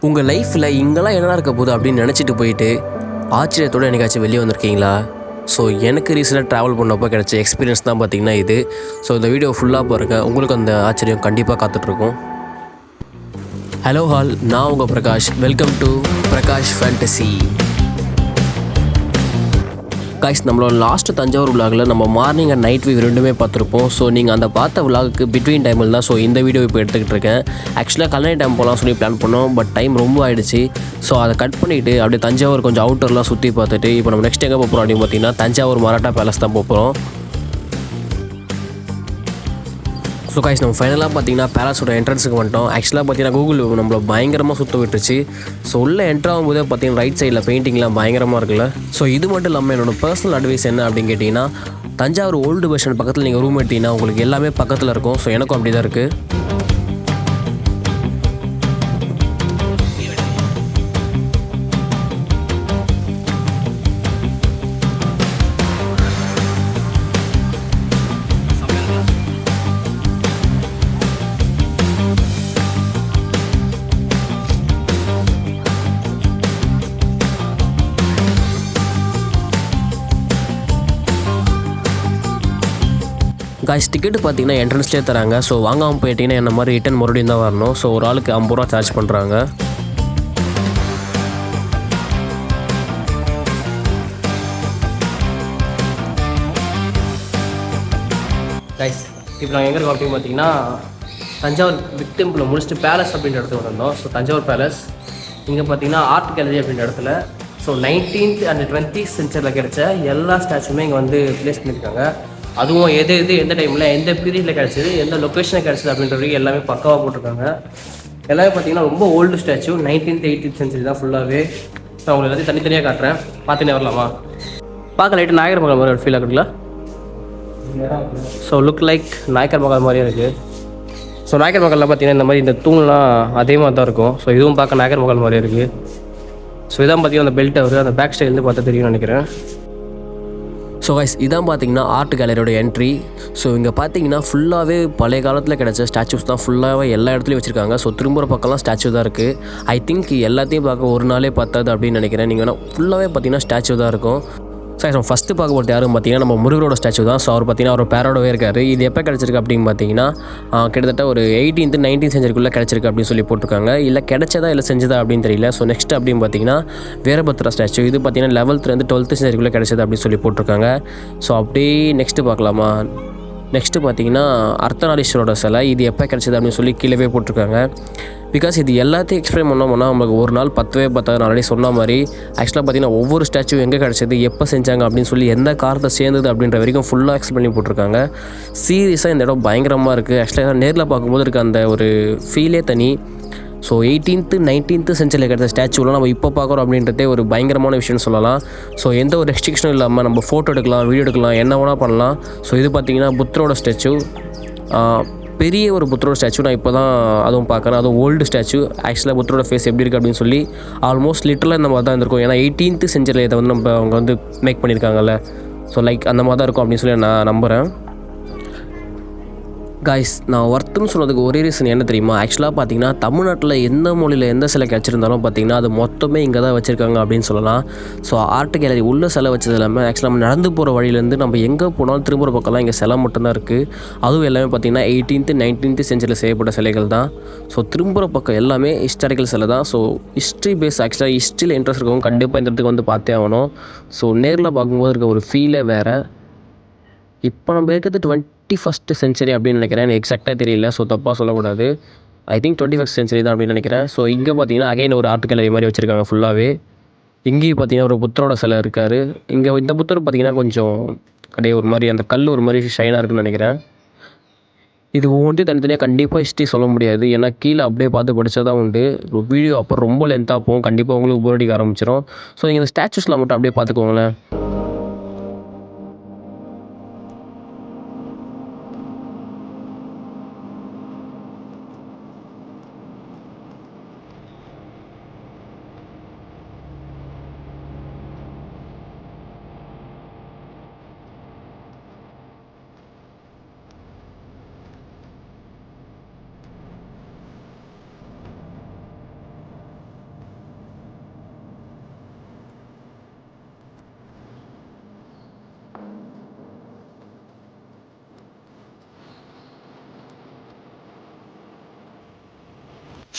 உங்கள் லைஃப்பில் இங்கெல்லாம் என்ன இருக்க போகுது அப்படின்னு நினச்சிட்டு போயிட்டு ஆச்சரியத்தோடு என்னைக்காச்சும் வெளியே வந்திருக்கீங்களா? ஸோ எனக்கு ரீசெண்டாக ட்ராவல் பண்ணப்போ கிடச்ச எக்ஸ்பீரியன்ஸ் தான் பார்த்திங்கன்னா இது. ஸோ இந்த வீடியோ ஃபுல்லாக பாருங்கள், உங்களுக்கு அந்த ஆச்சரியம் கண்டிப்பாக காத்துட்ருக்கும். ஹலோ ஹால், நான் உங்கள் Prakash. Welcome to Prakash fantasy. Guys, நம்மளோட லாஸ்ட்டு தஞ்சாவூர் விலாகில் நம்ம மார்னிங் அண்ட் நைட் வியூ ரெண்டுமே பார்த்துருப்போம். ஸோ நீங்கள் அந்த பார்த்த விலாகுக்கு பிட்வீன் டைமில் தான் ஸோ இந்த வீடியோ இப்போ எடுத்துக்கிட்டு இருக்கேன். ஆக்சுவலாக கல்லணை டேம் போகலாம் சொல்லி பிளான் பண்ணோம், பட் டைம் ரொம்ப ஆகிடுச்சு. ஸோ அதை கட் பண்ணிவிட்டு அப்படியே தஞ்சாவூர் கொஞ்சம் அவுட்டர்லாம் சுற்றி பார்த்துட்டு இப்போ நம்ம நெக்ஸ்ட் எங்கே போகிறோம் அப்படின்னு பார்த்தீங்கன்னா தஞ்சாவூர் மராட்டா பேலஸ் தான் போகிறோம். ஸோ கைஸ், நம்ம ஃபைனலாக பார்த்தீங்கன்னா பேலஸோட என்ட்ரன்ஸுக்கு வந்துட்டோம். ஆக்சுவலாக பார்த்தீங்கன்னா கூகுள் நம்மளை பயங்கரமாக சுற்ற விட்டுருச்சு. ஸோ உள்ளே என்ட்ரு ஆகும்போதே பார்த்தீங்கன்னா ரைட் சைடில் பெயிண்டிங்லாம் பயங்கரமாக இருக்குல்ல. ஸோ இது மட்டும் இல்லாமல் என்னோட பர்சனல் அட்வைஸ் என்ன அப்படின்னு கேட்டிங்கன்னா, தஞ்சாவூர் ஓல்டு பஸ் ஸ்டாண்ட் பக்கத்தில் நீங்கள் ரூம் எடுத்திங்கன்னா உங்களுக்கு எல்லாமே பக்கத்தில் இருக்கும். ஸோ எனக்கும் அப்படி தான் இருக்குது. காய்ஸ், டிக்கெட்டு பார்த்தீங்கன்னா என்ட்ரன்ஸ்லேயே தராங்க. ஸோ வாங்காமல் போயிட்டீங்கன்னா என்ன மாதிரி ரிட்டன் மறுபடியும் தான் வரணும். ஸோ ஒரு ஆளுக்கு 50 ரூபா சார்ஜ் பண்ணுறாங்க. காய்ஸ், இப்போ நாங்கள் எங்கே இருக்கோம் அப்படின்னு பார்த்தீங்கன்னா தஞ்சாவூர் பிக் டெம்பிளை முடிச்சுட்டு பேலஸ் அப்படின்ற இடத்துக்கு வந்திருந்தோம். ஸோ தஞ்சாவூர் பேலஸ் இங்கே பார்த்தீங்கன்னா ஆர்ட் கேலரி அப்படின்ற இடத்துல ஸோ 19th and 20th சென்ச்சரியில் கிடைச்ச எல்லா ஸ்டாச்சுமே இங்கே வந்து ப்ளேஸ் பண்ணியிருக்காங்க. அதுவும் எது எந்த டைமில் எந்த பீரியடில் கிடச்சிது, எந்த லொக்கேஷனில் கிடச்சிது அப்படின்றது எல்லாமே பக்காவாக போட்டிருக்காங்க. எல்லாமே பார்த்தீங்கன்னா ரொம்ப old statue, 19th 18th century தான் ஃபுல்லாகவே. ஸோ அவங்களை எல்லாத்தையும் தனித்தனியாக காட்டுறேன், பார்த்துனே வரலாமா? பார்க்க லைட்டு நாயக்கர் மகால் மாதிரி ஒரு ஃபீல் ஆகுதுங்களா? So look like Nayakkar Mahal மாதிரியே இருக்குது. ஸோ நாயக்கர் மகாலில் பார்த்தீங்கன்னா இந்த மாதிரி இந்த தூண்லாம் அதே மாதிரி தான் இருக்கும். ஸோ இதுவும் பார்க்க நாயக்கர் மகால் மாதிரியே இருக்குது. ஸோ இதான் பார்த்தீங்கன்னா அந்த பெல்ட் அவர் அந்த பேக் ஸ்டைலேருந்து பார்த்தா தெரியும்னு நினைக்கிறேன். ஸோ கைஸ், இதான் பார்த்தீங்கன்னா ஆர்ட் கேலரியோட என்ட்ரி. ஸோ இங்கே பார்த்தீங்கன்னா ஃபுல்லாகவே பழைய காலத்தில் கிடச்ச ஸ்டாச்சூஸ் தான் ஃபுல்லாகவே எல்லா இடத்துலையும் வச்சுருக்காங்க. ஸோ திரும்புகிற பக்கம்லாம் ஸ்டாச்சு தான் இருக்குது. ஐ திங்க் எல்லாத்தையும் பார்க்க ஒரு நாளே பத்தாது அப்படின்னு நினைக்கிறேன். நீங்கள் வேணால் ஃபுல்லாகவே பார்த்தீங்கன்னா ஸ்டாச்சு தான் இருக்கும். ஸோ நம்ம ஃபஸ்ட்டு பார்க்க போகிறது யாரும் பார்த்தீங்கன்னா நம்ம முருகரோட ஸ்டாச்சு தான். ஸோ அவர் பார்த்தீங்கன்னா அவர் பேரோடவே இருக்கார். இது எப்போ கிடச்சிருக்கு அப்படின்னு பார்த்தீங்கன்னா கிட்டத்தட்ட ஒரு 18th 19th சென்ச்சுரிக்குள்ளே கிடச்சிருக்கு அப்படின்னு சொல்லி போட்டிருக்காங்க. இல்லை கிடச்சதா இல்லை செஞ்சதா அப்படின்னு தெரியல. ஸோ நெக்ஸ்ட் அப்படின்னு பார்த்தீங்கன்னா வீரபத்ரா ஸ்டாச்சு. இது பார்த்தீங்கன்னா 11th 12th சென்ச்சுரிக்குள்ளே கிடச்சது அப்படின்னு சொல்லி போட்டிருக்காங்க. ஸோ அப்படியே நெக்ஸ்ட்டு பார்க்கலாமா? நெக்ஸ்ட்டு பார்த்தீங்கன்னா அர்த்தநாரீஸ்வரோட சிலை. இது எப்போ கிடச்சிது அப்படின்னு சொல்லி கீழே போட்டிருக்காங்க. பிகாஸ் இது எல்லாத்தையும் எக்ஸ்பிளைன் பண்ணோம்னா நம்மளுக்கு ஒரு நாள் பத்தவே பத்தாது. நான் ஆல்ரெடி சொன்ன மாதிரி ஆக்சுவலாக பார்த்தீங்கன்னா ஒவ்வொரு ஸ்டாச்சு எங்கே கிடச்சிது, எப்போ செஞ்சாங்க அப்படின்னு சொல்லி எந்த காலத்தை சேர்ந்தது அப்படின்ற வரைக்கும் ஃபுல்லாக எக்ஸ்பிளைன் பண்ணி போட்டிருக்காங்க. சீரியஸாக இந்த இடம் பயங்கரமாக இருக்குது. ஆக்சுவலாக நேரில் பார்க்கும்போது இருக்க அந்த ஒரு ஃபீலே தனி. ஸோ 18th 19th சென்ச்சுரியில் கிடச்ச ஸ்டாச்சுலாம் நம்ம இப்போ பார்க்குறோம் அப்படின்றதே ஒரு பயங்கரமான விஷயம்னு சொல்லலாம். ஸோ எந்த ஒரு ரெஸ்ட்ரிக்ஷனும் இல்லாமல் நம்ம ஃபோட்டோ எடுக்கலாம், வீடியோ எடுக்கலாம், என்ன வேணால் பண்ணலாம். ஸோ இது பார்த்திங்கன்னா புத்தரோட ஸ்டாச்சு, பெரிய ஒரு புத்தரோட ஸ்டாச்சு. நான் இப்போ தான் அதுவும் பார்க்குறேன். அதுவும் ஓல்டு ஸ்டாச்சு. ஆக்சுவலாக புத்தரோட ஃபேஸ் எப்படி இருக்குது அப்படின்னு சொல்லி ஆல்மோஸ்ட் லிட்டரலாக இந்த மாதிரி தான் இருந்திருக்கும். ஏன்னா 18th சென்ச்சுரியில் இதை வந்து அவங்க வந்து மேக் பண்ணியிருக்காங்கல்ல. ஸோ லைக் அந்த மாதிரி தான் இருக்கும் அப்படின்னு சொல்லி நான் நம்புகிறேன். காய்ஸ், நான் ஒர்த்துன்னு சொன்னதுக்கு ஒரே ரீசன் என்ன தெரியுமா? ஆக்சுவலாக பார்த்தீங்கன்னா தமிழ்நாட்டில் எந்த மொழியில் எந்த சிலை கிடச்சிருந்தாலும் பார்த்தீங்கன்னா அது மொத்தமே இங்கே தான் வச்சுருக்காங்க அப்படின்னு சொல்லலாம். ஸோ ஆர்ட் கேலரி உள்ள சிலை வச்சது இல்லாமல் ஆக்சுவலாக நம்ம நடந்து போகிற வழியிலேருந்து நம்ம எங்கே போனாலும் திரும்புகிற பக்கம்லாம் இங்கே சிலை மட்டும்தான் இருக்குது. அதுவும் எல்லாமே பார்த்தீங்கன்னா 18th 19th சென்ச்சுரியில் செய்யப்பட்ட சிலைகள் தான். ஸோ திரும்புகிற பக்கம் எல்லாமே ஹிஸ்டாரிக்கல் சிலை தான். ஸோ ஹிஸ்ட்ரி பேஸ், ஆக்சுவலாக ஹிஸ்ட்ரியில் இன்ட்ரெஸ்ட் இருக்கவங்க கண்டிப்பாக இந்த இடத்துக்கு வந்து பார்த்தே ஆகணும். ஸோ நேரில் பார்க்கும்போது இருக்க ஒரு ஃபீலே வேறு. இப்போ நம்ம இருக்கிறது 21st சென்ச்சுரி அப்படின்னு நினைக்கிறேன். எனக்கு எக்ஸாக்டாக தெரியல, ஸோ தப்பாக சொல்லக்கூடாது. ஐ திங்க் 21st சென்ச்சுரி தான் அப்படின்னு நினைக்கிறேன். ஸோ இங்கே பார்த்தீங்கன்னா அகைன் ஒரு ஆர்ட் கேலரி மாதிரி வச்சுருக்காங்க ஃபுல்லாகவே. இங்கேயும் பார்த்தீங்கன்னா ஒரு புத்தரோட சிலை இருக்கார். இங்கே இந்த புத்தர் பார்த்தீங்கன்னா கொஞ்சம் அப்படியே ஒரு மாதிரி அந்த கல் ஒரு மாதிரி ஷைனாக இருக்குன்னு நினைக்கிறேன். இது ஒவ்வொன்றையும் தனித்தனியாக கண்டிப்பாக ஹிஸ்ட்ரி சொல்ல முடியாது. ஏன்னா கீழே அப்படியே பார்த்து படித்தா தான் உண்டு. வீடியோ அப்போ ரொம்ப லென்த்தாக போகும், கண்டிப்பாக உங்களுக்கு போர் அடிக்க ஆரம்பிச்சிடும். ஸோ நீங்கள் இந்த ஸ்டாச்சுஸ்லாம் மட்டும் அப்படியே பார்த்துக்கோங்களேன்.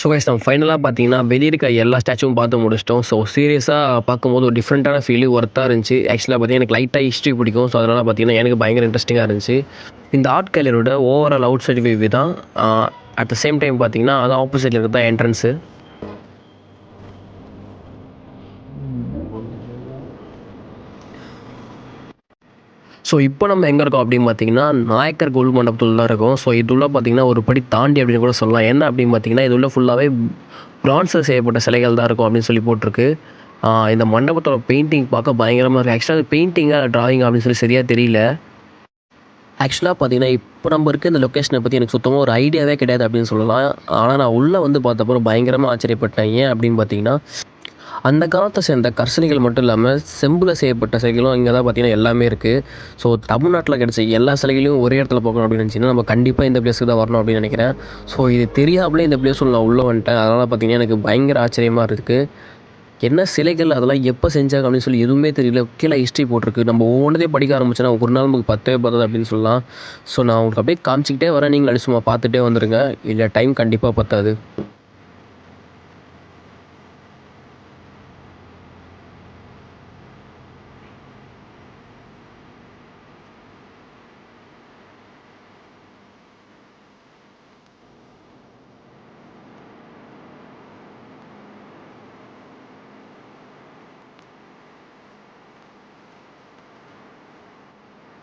ஸோ கைஸ் நம்ம ஃபைனலாக பார்த்தீங்கன்னா வெளியே இருக்க எல்லா ஸ்டாச்சுவும் பார்த்து முடிச்சிட்டோம். ஸோ சீரியஸாக பார்க்கும்போது ஒரு டிஃப்ரெண்ட்டான ஃபீலு ஒர்த்தாக இருந்துச்சு. ஆக்சுவலாக பார்த்தீங்கன்னா எனக்கு லைட்டாக ஹிஸ்ட்ரி பிடிக்கும். ஸோ அதனால் பார்த்தீங்கன்னா எனக்கு பயங்கர இன்ட்ரெஸ்டிங்காக இருந்துச்சு. இந்த ஆர்ட் கேலரியோட ஓவரால் அவுட் சைட் வியூ தான். அட் த சேம் டைம் பார்த்தீங்கன்னா அது ஆப்போசிட்டில் இருக்கிறது தான் என்ட்ரன்ஸு. ஸோ இப்போ நம்ம எங்கே இருக்கோம் அப்படின்னு பார்த்தீங்கன்னா நாயக்கர் கோவில் மண்டபத்தில் தான் இருக்கோம். ஸோ இதுள்ள பார்த்தீங்கன்னா ஒரு படி தாண்டி அப்படின்னு கூட சொல்லலாம். என்ன அப்படின்னு பார்த்தீங்கன்னா இதுள்ள ஃபுல்லாகவே பிரான்ஸில் செய்யப்பட்ட சிலைகள் தான் இருக்கும் அப்படின்னு சொல்லி போட்டிருக்கு. இந்த மண்டபத்தோட பெயிண்டிங் பார்க்க பயங்கரமாக இருக்குது. ஆக்சுவலாக பெயிண்டிங்காக ட்ராயிங் அப்படின்னு சொல்லி சரியாக தெரியல. ஆக்சுவலாக பார்த்தீங்கன்னா இப்போ நம்ம இருக்க இந்த லொக்கேஷனை பற்றி எனக்கு சுத்தமாக ஒரு ஐடியாவே கிடையாது அப்படின்னு சொல்லலாம். ஆனால் நான் உள்ளே வந்து பார்த்தப்போ பயங்கரமாக ஆச்சரியப்பட்டேன். ஏன் அப்படின்னு பார்த்தீங்கன்னா அந்த காலத்தை சேர்ந்த கற்சிலைகள் மட்டும் இல்லாமல் செம்பில் செய்யப்பட்ட சிலைகளும் இங்கே தான் பார்த்தீங்கன்னா எல்லாமே இருக்குது. ஸோ தமிழ்நாட்டில் கிடச்ச எல்லா சிலைகளையும் ஒரே இடத்துல பார்க்கணும் அப்படின்னு நினச்சிங்கன்னா நம்ம கண்டிப்பாக இந்த பிளேஸுக்கு தான் வரணும் அப்படின்னு நினைக்கிறேன். ஸோ இது தெரியாமலே இந்த பிளேஸில் நான் உள்ளே வந்துட்டேன். அதனால் பார்த்தீங்கன்னா எனக்கு பயங்கர ஆச்சரியமாக இருக்குது. என்ன சிலைகள் அதெல்லாம் எப்போ செஞ்சாங்க அப்படின்னு சொல்லி எதுவுமே தெரியல. கீழே ஹிஸ்ட்ரி போட்டிருக்கு. நம்ம ஒவ்வொன்றதே படிக்க ஆரம்பிச்சோன்னா ஒரு நாள் நமக்கு பத்தாது அப்படின்னு சொல்லலாம். ஸோ நான் உங்களுக்கு அப்படியே காமிச்சிக்கிட்டே வரேன். நீங்கள் அப்படி சும்மா பார்த்துட்டே வந்துடுங்க. இல்லை டைம் கண்டிப்பாக பத்தாது.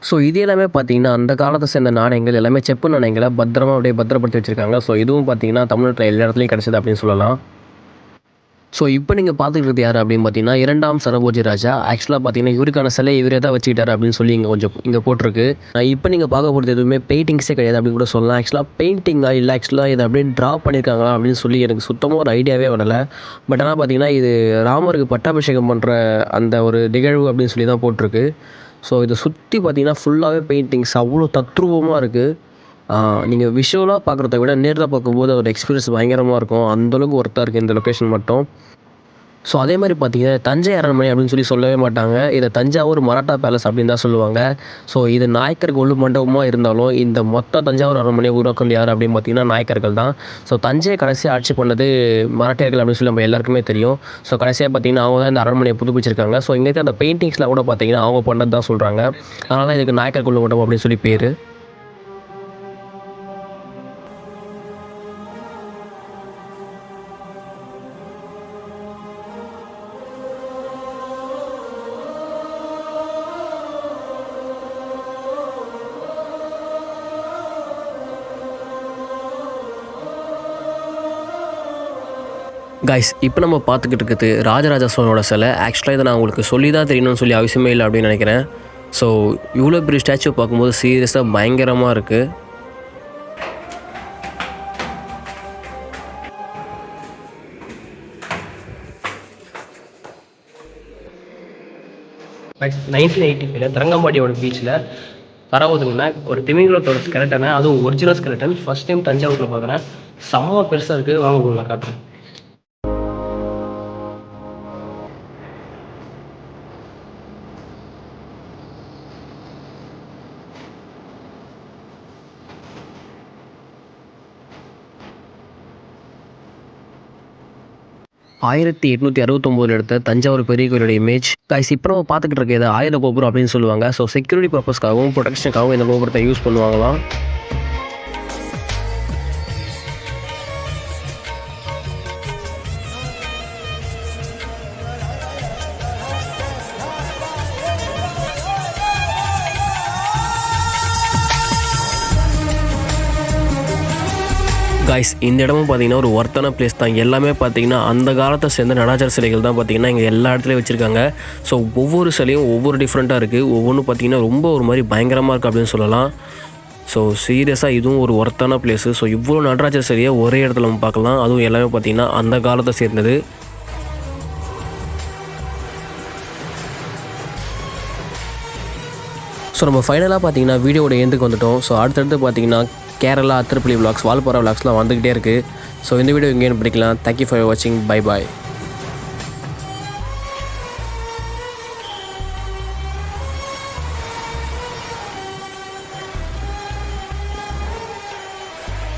ஸோ இது எல்லாமே பார்த்தீங்கன்னா அந்த காலத்தை சேர்ந்த நாணயங்கள் எல்லாமே செப்பு நாணயங்களை பத்திரமா அப்படியே பத்திரப்படுத்தி வச்சுருக்காங்க. ஸோ இதுவும் பார்த்தீங்கன்னா தமிழ்நாட்டில் எல்லா இடத்துலையும் கிடச்சிது அப்படின்னு சொல்லலாம். ஸோ இப்போ நீங்கள் பார்த்துக்கிறது யார் அப்படின்னு பார்த்தீங்கன்னா 2ஆம் சரபோஜி ராஜா. ஆக்சுவலாக பார்த்தீங்கன்னா இவருக்கான சிலை இவரே தான் வச்சுக்கிட்டாரு அப்படின்னு சொல்லி இங்கே போட்டிருக்கு. இப்போ நீங்கள் பார்க்க போகிறது எதுவுமே பெயிண்டிங்ஸே கிடையாது அப்படின்னு கூட சொல்லலாம். ஆக்சுவலாக பெயிண்டிங்காக இல்லை ஆக்சுவலாக இதை அப்படியே ட்ரா பண்ணியிருக்காங்களா அப்படின்னு சொல்லி எனக்கு சுத்தமாக ஒரு ஐடியாவே வரலை. பட் ஆனால் பார்த்தீங்கன்னா இது ராமருக்கு பட்டாபிஷேகம் பண்ணுற அந்த ஒரு நிகழ்வு அப்படின்னு சொல்லி தான் போட்டிருக்கு. ஸோ இதை சுற்றி பார்த்தீங்கன்னா ஃபுல்லாகவே பெயிண்டிங்ஸ் அவ்வளோ தத்ரூபமாக இருக்குது. நீங்கள் விஷுவலாக பார்க்குறத விட நேரில் பார்க்கும்போது அதோட எக்ஸ்பீரியன்ஸ் பயங்கரமாக இருக்கும். அந்தளவுக்கு ஒர்த்தாக இருக்குது இந்த லொக்கேஷன் மட்டும். ஸோ அதே மாதிரி பார்த்தீங்கன்னா தஞ்சை அரண்மனை அப்படின்னு சொல்லவே மாட்டாங்க. இதை தஞ்சாவூர் மராட்டா பேலஸ் அப்படின்னு தான் சொல்லுவாங்க. ஸோ இது நாயக்கர் கோவில் மண்டபமாக இருந்தாலும் இந்த மொத்த தஞ்சாவூர் அரண்மனையை உருவாக்குனது யார் அப்படின்னு பார்த்தீங்கன்னா நாயக்கர்கள் தான். ஸோ தஞ்சையை கடைசியாக ஆட்சி பண்ணது மராட்டியர்கள் அப்படின்னு சொல்லி நம்ம எல்லாருக்குமே தெரியும். ஸோ கடைசியாக பார்த்தீங்கன்னா அவங்க தான் இந்த அரண்மனையை புதுப்பிச்சிருக்காங்க. ஸோ இங்கே அந்த பெயிண்டிங்ஸ்லாம் கூட பார்த்தீங்கன்னா அவங்க பண்ணது தான் சொல்கிறாங்க. அதனால தான் இதுக்கு நாயக்கர் கோவில் மண்டபம் அப்படின்னு சொல்லி பேர். கைஸ் இப்போ நம்ம பார்த்துக்கிட்டு இருக்குது ராஜராஜ சோழனோட சிலை. ஆக்சுவலாக இதை நான் உங்களுக்கு சொல்லி தான் தெரியணும்னு சொல்லி அவசியமே இல்லை அப்படின்னு நினைக்கிறேன். ஸோ இவ்வளோ பெரிய ஸ்டாச்சு பார்க்கும்போது சீரியஸாக பயங்கரமாக இருக்குது. பட் 1985 தரங்கம்பாடியோட பீச்சில் தரவுதுங்கன்னா ஒரு திமிங்கலத்தோட ஸ்கெலட்டனை, அதுவும் ஒரிஜினல் ஸ்கெலட்டன் ஃபஸ்ட் டைம் தஞ்சாவூரில் பார்க்குறேன். செம்ம பெருசாக இருக்குது. வாங்க உங்களுக்கு நான் காட்டுறேன். – 1869 எடுத்த தஞ்சாவூர் பெரிய கோயிலோட இமேஜ். கைஸ் இப்போ நம்ம பார்த்துக்கிட்டு இருக்க இதை ஆயுத கோபுரம் அப்படின்னு சொல்லுவாங்க. ஸோ செக்யூரிட்டி பர்பஸ்க்காகவும் ப்ரொடெக்ஷனுக்காகவும் இந்த கோபுரத்தை யூஸ் பண்ணுவாங்களாம். கைஸ் இந்த இடமும் பார்த்தீங்கன்னா ஒரு ஒர்த்தான பிளேஸ் தான். எல்லாமே பார்த்தீங்கன்னா அந்த காலத்தை சேர்ந்த நடராஜர் சிலைகள் தான் பார்த்தீங்கன்னா இங்கே எல்லா இடத்துலையும் வச்சுருக்காங்க. ஸோ ஒவ்வொரு சிலையும் ஒவ்வொரு டிஃப்ரெண்ட்டாக இருக்குது. ஒவ்வொன்றும் பார்த்தீங்கன்னா ரொம்ப ஒரு மாதிரி பயங்கரமாக இருக்குது அப்படின்னு சொல்லலாம். ஸோ சீரியஸாக இதுவும் ஒரு ஒர்த்தான பிளேஸு. ஸோ இவ்வளோ நடராஜர் சிலையை ஒரே இடத்துல நம்ம பார்க்கலாம். அதுவும் எல்லாமே பார்த்தீங்கன்னா அந்த காலத்தை சேர்ந்தது. ஸோ நம்ம ஃபைனலாக பார்த்தீங்கன்னா வீடியோட எண்டுக்கு வந்துட்டோம். ஸோ அடுத்தடுத்து பார்த்தீங்கன்னா கேரளா திருப்பலி விளாக்ஸ், வால்பாறை விளாக்ஸ்லாம் வந்துக்கிட்டே இருக்குது. ஸோ இந்த வீடியோ இங்கேன்னு பிடிக்கலாம். தேங்க்யூ ஃபார் வாட்சிங். Bye bye.